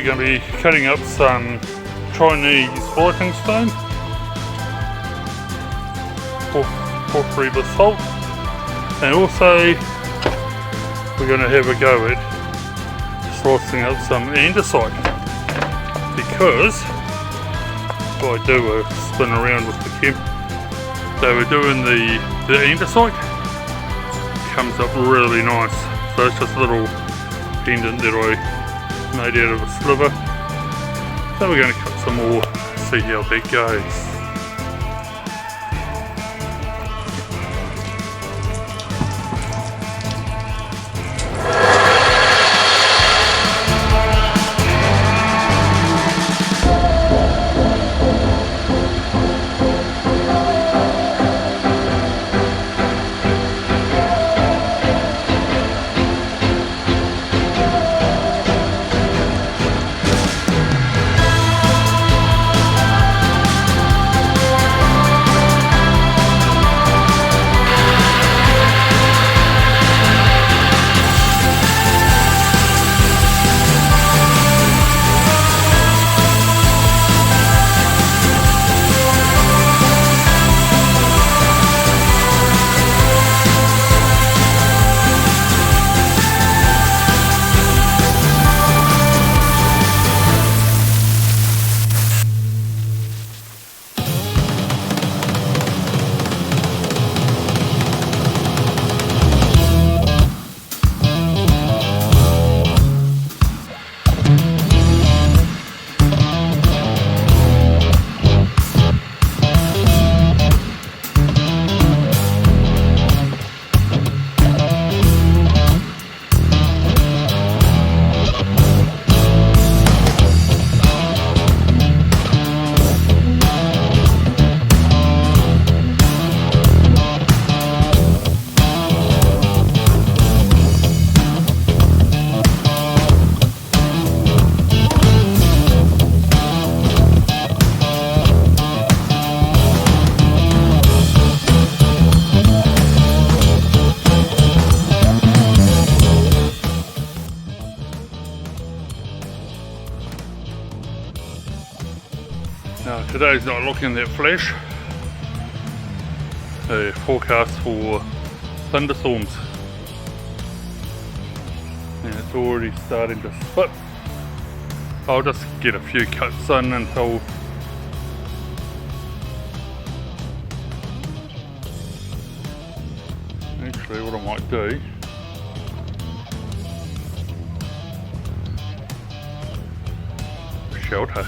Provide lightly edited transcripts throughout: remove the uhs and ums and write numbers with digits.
going to be cutting up some Chinese writing stone for free basalt, and also we're going to have a go at slicing up some andesite, because if I do a spin around with the cam, so we're doing the andesite, comes up really nice. So it's just a little pendant that I made out of a sliver. So we're going to cut some more, see how that goes. Now today's not looking that flash. The forecast for thunderstorms, and it's already starting to split. I'll just get a few cuts in until actually what I might do, shelter.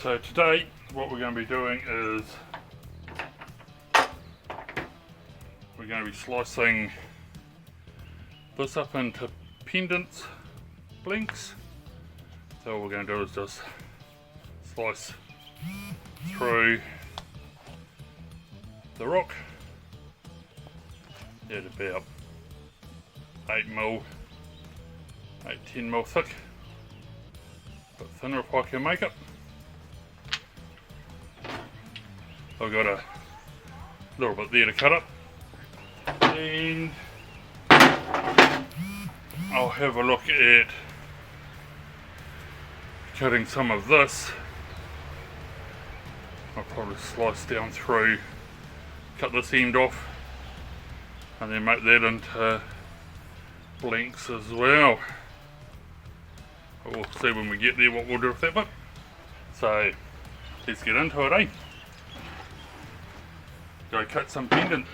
So today what we're going to be doing is we're going to be slicing this up into pendants, blinks. So what we're going to do is just slice through the rock at about 8mm, 10mm thick, but thinner if I can make it. I've got a little bit there to cut up, and I'll have a look at cutting some of this Probably slice down through, cut this end off, and then make that into blanks as well. We'll see when we get there what we'll do with that bit. So let's get into it, eh? Go cut some pendant.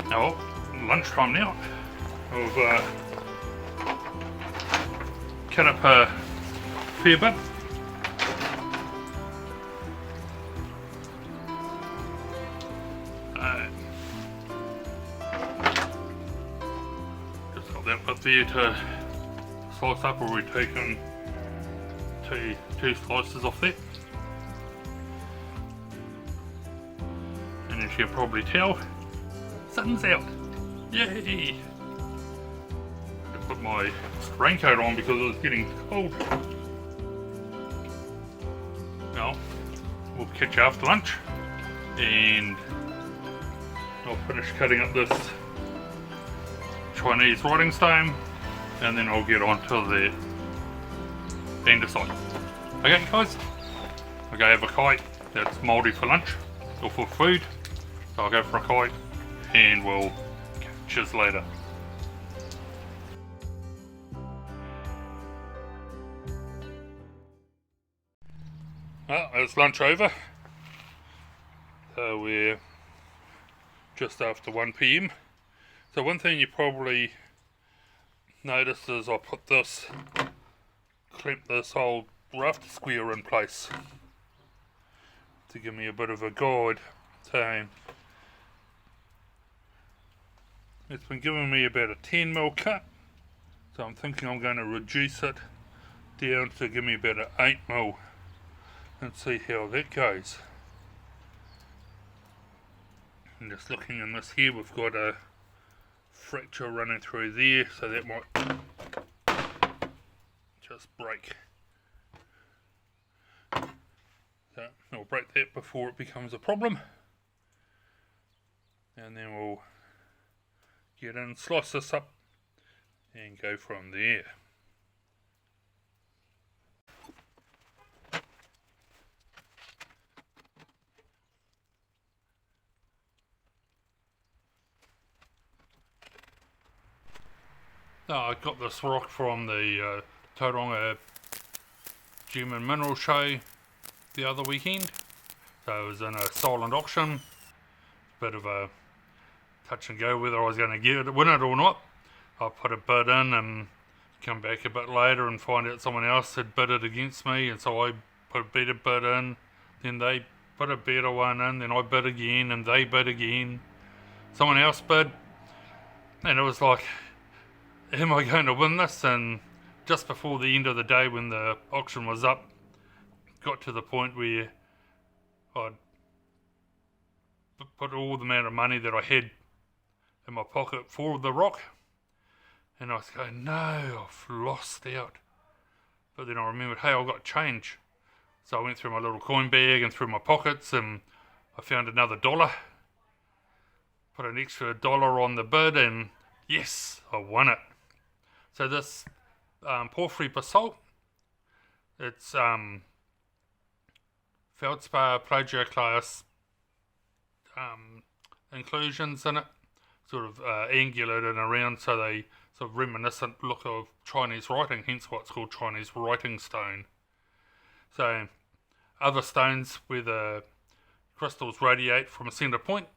Now, lunchtime now. I've cut up a fair bit. Just got that bit there to slice up, or we've taken two slices off that. And as you can probably tell, sun's out. Yay! I put my raincoat on because it was getting cold. Now, we'll catch you after lunch and I'll finish cutting up this Chinese writing stone and then I'll get on to the andesite. Okay guys, I'll go have a kite that's mouldy for lunch or for food. So I'll go for a kite and we'll catch us later. Well, it's lunch over. So we're just after 1 PM. So one thing you probably noticed is I put this, clamped this old raft square in place to give me a bit of a guide. So it's been giving me about a 10mm cut, so I'm thinking I'm going to reduce it down to give me about an 8mm and see how that goes. And just looking in this here, we've got a fracture running through there, so that might just break. So I'll break that before it becomes a problem, and then we'll get in, slice this up and go from there. I got this rock from the Tauranga Gem and Mineral Show the other weekend. So it was in a silent auction. Bit of a touch and go whether I was going to win it or not. I put a bid in and come back a bit later and find out someone else had bid it against me, and so I put a better bid in, then they put a better one in, then I bid again and they bid again, someone else bid, and it was like, am I going to win this? And just before the end of the day when the auction was up, got to the point where I'd put all the amount of money that I had in my pocket for the rock, and I was going, no, I've lost out. But then I remembered, hey, I've got change. So I went through my little coin bag and through my pockets, and I found another $1, put an extra $1 on the bid, and yes, I won it. So this porphyry basalt, it's feldspar plagioclase inclusions in it. sort of angulated and around, so they sort of reminiscent look of Chinese writing, hence what's called Chinese writing stone. So other stones where the crystals radiate from a centre point,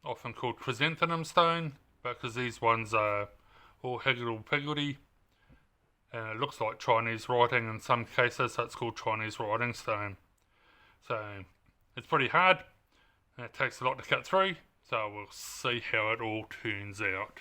often called chrysanthemum stone, because these ones are all higgledy-piggledy, and it looks like Chinese writing in some cases, so it's called Chinese writing stone. So it's pretty hard, and it takes a lot to cut through, so we'll see how it all turns out.